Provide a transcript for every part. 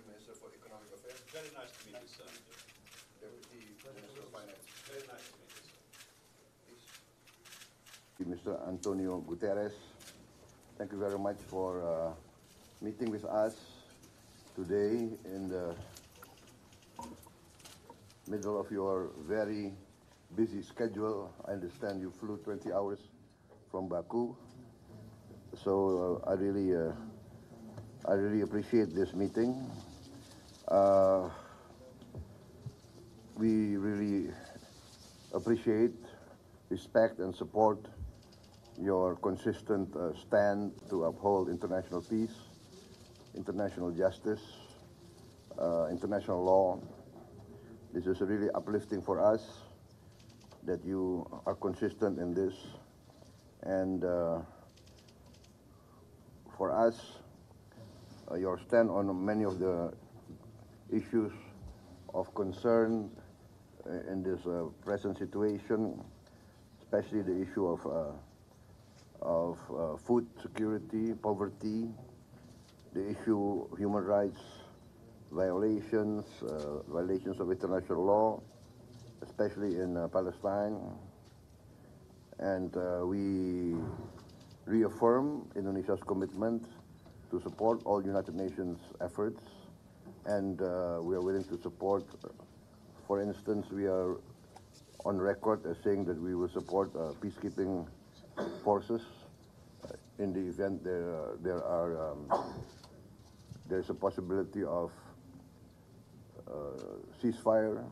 Senior Minister for Economic Affairs. Very nice to meet you, sir. Deputy Minister of Finance. Very nice to meet you, sir. Please. Mr. Antonio Guterres, thank you very much for meeting with us today in the middle of your very busy schedule. I understand you flew 20 hours from Baku, so I really appreciate this meeting. We really appreciate, respect, and support your consistent stand to uphold international peace, international justice, international law. This is really uplifting for us that you are consistent in this. And for us, your stand on many of the issues of concern in this present situation, especially the issue of food security, poverty, the issue of human rights violations, violations of international law, especially in Palestine. And we reaffirm Indonesia's commitment to support all United Nations efforts, and we are willing to support, for instance, we are on record as saying that we will support peacekeeping forces in the event there's a possibility of ceasefire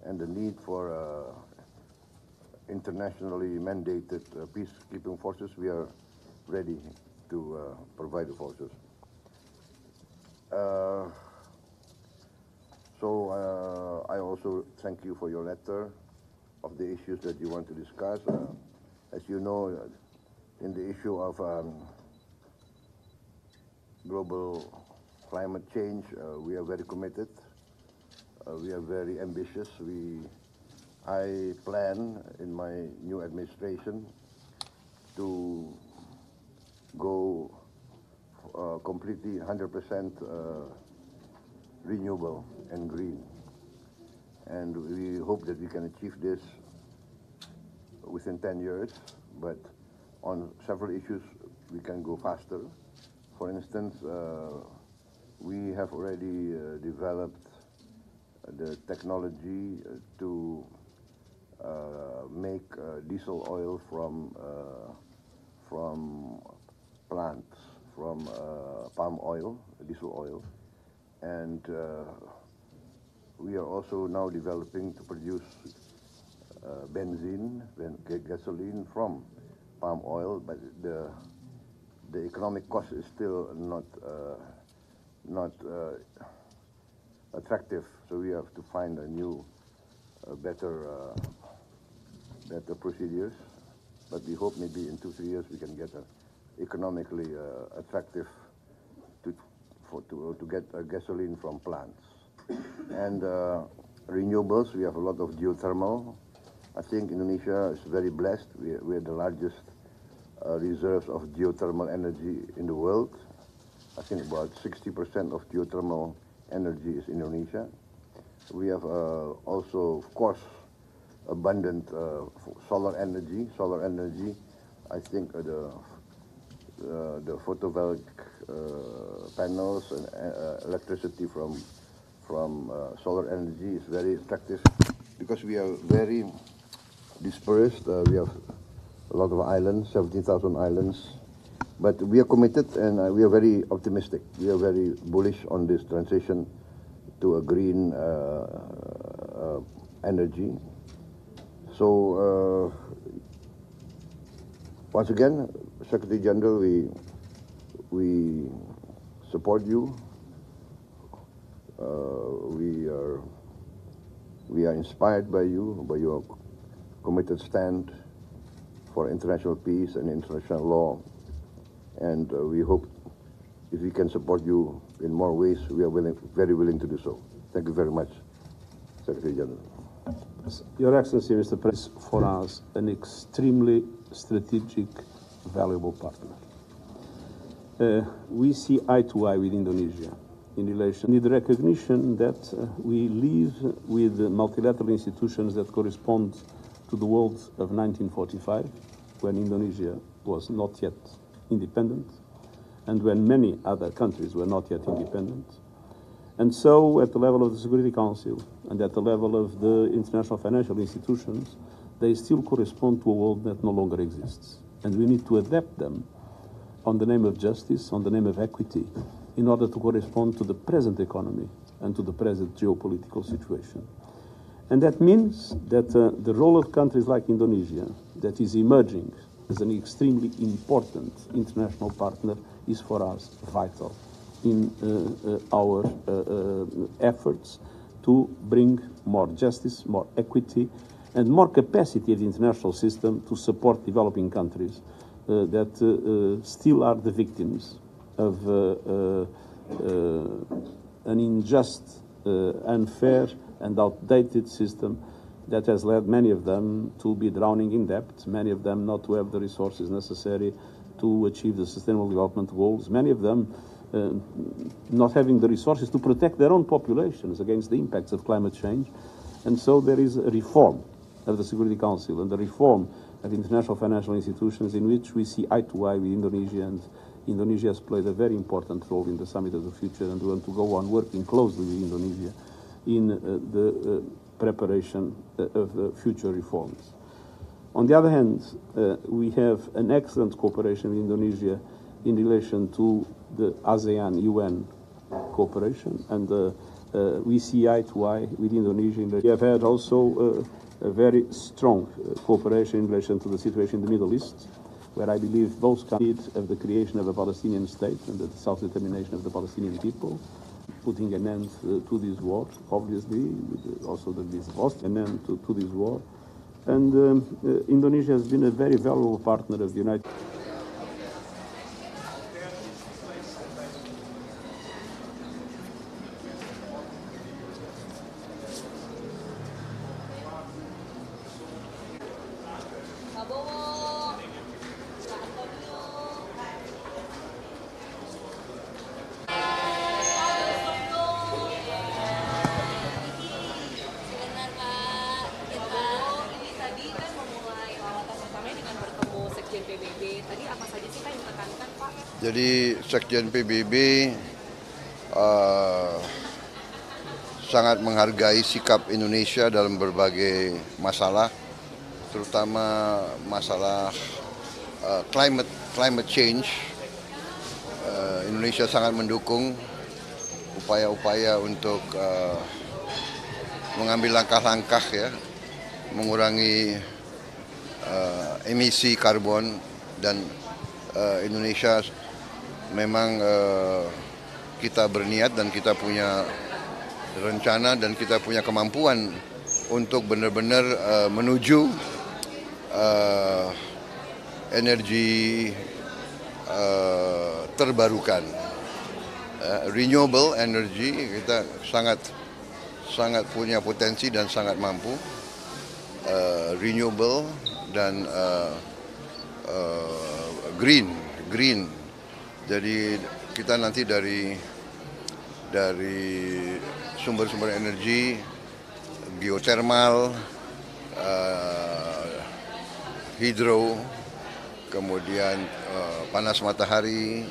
and the need for internationally mandated peacekeeping forces. We are ready to provide the forces. So I also thank you for your letter of the issues that you want to discuss. As you know, in the issue of global climate change, we are very committed. We are very ambitious. I plan in my new administration to go completely 100% renewable and green. And we hope that we can achieve this within 10 years, but on several issues we can go faster. For instance, we have already developed the technology to make diesel oil from plants, from palm oil, diesel oil, and we are also now developing to produce benzene, gasoline from palm oil, but the economic cost is still not attractive. So we have to find a new, better procedures. But we hope maybe in 2-3 years we can get economically attractive to get gasoline from plants. And renewables, we have a lot of geothermal. I think Indonesia is very blessed. We are the largest reserves of geothermal energy in the world. I think about 60% of geothermal energy is Indonesia. We have also, of course, abundant solar energy. Solar energy, I think the photovoltaic panels and electricity from solar energy is very attractive because we are very dispersed. We have a lot of islands, 17,000 islands, but we are committed and we are very optimistic. We are very bullish on this transition to a green energy. So once again, Secretary General, we support you. We are inspired by you, by your committed stand for international peace and international law, and we hope if we can support you in more ways, we are very willing to do so. Thank you very much, Secretary General. Your Excellency, Mr. President, for us an extremely strategic, valuable partner. We see eye to eye with Indonesia in relation need recognition that we live with multilateral institutions that correspond to the world of 1945, when Indonesia was not yet independent, and when many other countries were not yet independent. And so, at the level of the Security Council and at the level of the international financial institutions, they still correspond to a world that no longer exists. And we need to adapt them on the name of justice, on the name of equity, in order to correspond to the present economy and to the present geopolitical situation. And that means that the role of countries like Indonesia, that is emerging as an extremely important international partner, is for us vital in our efforts to bring more justice, more equity, and more capacity of the international system to support developing countries that still are the victims of an unjust, unfair, and outdated system that has led many of them to be drowning in debt, many of them not to have the resources necessary to achieve the sustainable development goals, many of them not having the resources to protect their own populations against the impacts of climate change. And so there is a reform of the Security Council and the reform of international financial institutions in which we see eye to eye with Indonesia, and Indonesia has played a very important role in the Summit of the Future, and we want to go on working closely with Indonesia in the preparation of future reforms. On the other hand, we have an excellent cooperation with Indonesia in relation to the ASEAN-UN cooperation, and we see eye to eye with Indonesia. We have had also a very strong cooperation in relation to the situation in the Middle East, where I believe both countries of the creation of a Palestinian state and the self-determination of the Palestinian people, putting an end to this war, obviously, also this an end to this war. And Indonesia has been a very valuable partner of the United States. Sekjen PBB. Tadi apa saja sih Pak yang ditekankan Pak? Jadi Sekjen PBB sangat menghargai sikap Indonesia dalam berbagai masalah, terutama masalah climate change. Indonesia sangat mendukung upaya-upaya untuk mengambil langkah-langkah ya, mengurangi emisi karbon, dan Indonesia memang kita berniat dan kita punya rencana dan kita punya kemampuan untuk benar-benar menuju energi terbarukan, renewable energy. Kita sangat punya potensi dan sangat mampu, renewable dan green. Jadi kita nanti dari sumber-sumber energi, geothermal, hidro, kemudian panas matahari,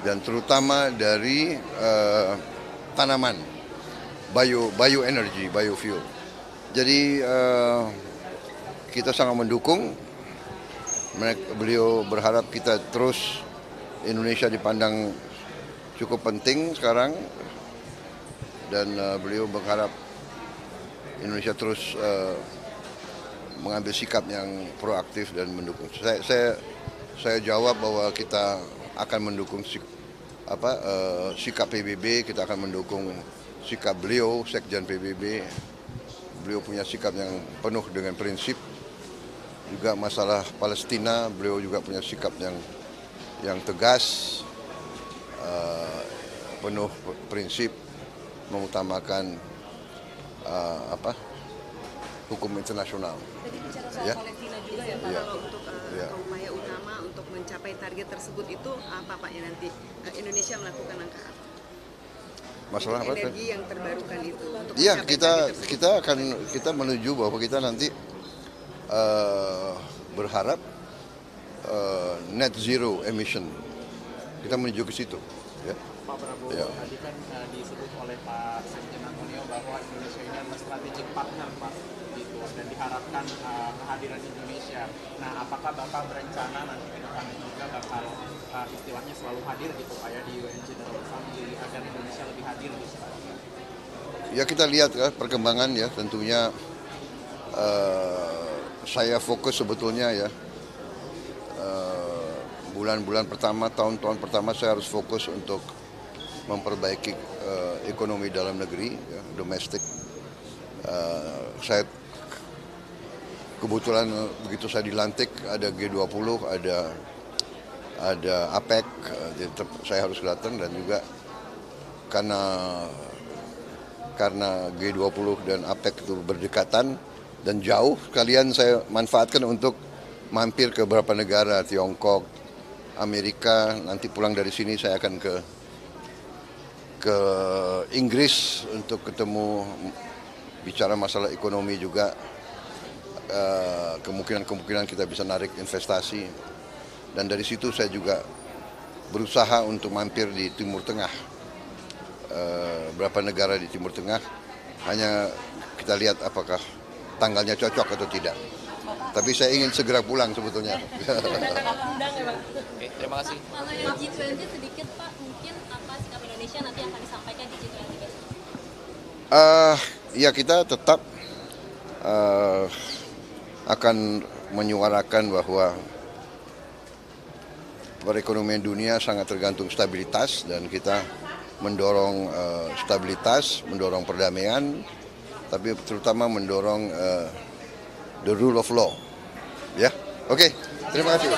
dan terutama dari tanaman, bioenergy, biofuel. Jadi kita sangat mendukung. Beliau berharap kita terus, Indonesia dipandang cukup penting sekarang, dan beliau berharap Indonesia terus mengambil sikap yang proaktif dan mendukung. Saya jawab bahwa kita akan mendukung sikap PBB, kita akan mendukung sikap beliau, Sekjen PBB. Beliau punya sikap yang penuh dengan prinsip. Juga masalah Palestina, beliau juga punya sikap yang tegas, penuh prinsip, mengutamakan hukum internasional. Tadi bicara soal Ya. Palestina juga ya Pak, Ya. kalau untuk Ya. upaya utama untuk mencapai target tersebut itu apa Pak ya nanti Indonesia melakukan langkah apa? Masalah apa? Energi yang terbarukan itu. Untuk Iya, mencapai kita menuju bahwa kita nanti berharap net zero emission. Kita menuju ke situ. Ya. Pak Prabowo, Ya. tadi kan disebut oleh Pak Sekjen bahwa Indonesia ini adalah strategic partner, Pak, gitu, dan diharapkan kehadiran Indonesia. Nah, apakah Bapak berencana nanti ke depannya juga bakal istilahnya selalu hadir gitu, Pak, ya, di UN General Assembly agar Indonesia lebih hadir gitu, Pak? Ya, kita lihat ya perkembangan ya, tentunya saya fokus sebetulnya ya bulan-bulan pertama, tahun-tahun pertama saya harus fokus untuk memperbaiki ekonomi dalam negeri, ya, domestik. Saya kebetulan begitu saya dilantik ada G20, ada APEC, jadi saya harus datang, dan juga karena G20 dan APEC itu berdekatan dan jauh, sekalian saya manfaatkan untuk mampir ke beberapa negara, Tiongkok, Amerika. Nanti pulang dari sini saya akan ke Inggris untuk ketemu, bicara masalah ekonomi juga. Kemungkinan kita bisa narik investasi, dan dari situ saya juga berusaha untuk mampir di Timur Tengah, beberapa negara di Timur Tengah. Hanya kita lihat apakah tanggalnya cocok atau tidak. Tapi saya ingin segera pulang sebetulnya. Oke, terima kasih. Kalau yang G20 sedikit Pak, mungkin apa sikap Indonesia nanti yang akan disampaikan di G20 besok? Ya, kita tetap akan menyuarakan bahwa perekonomian dunia sangat tergantung stabilitas, dan kita mendorong stabilitas, mendorong perdamaian, tapi terutama mendorong the rule of law. Ya, oke, terima kasih.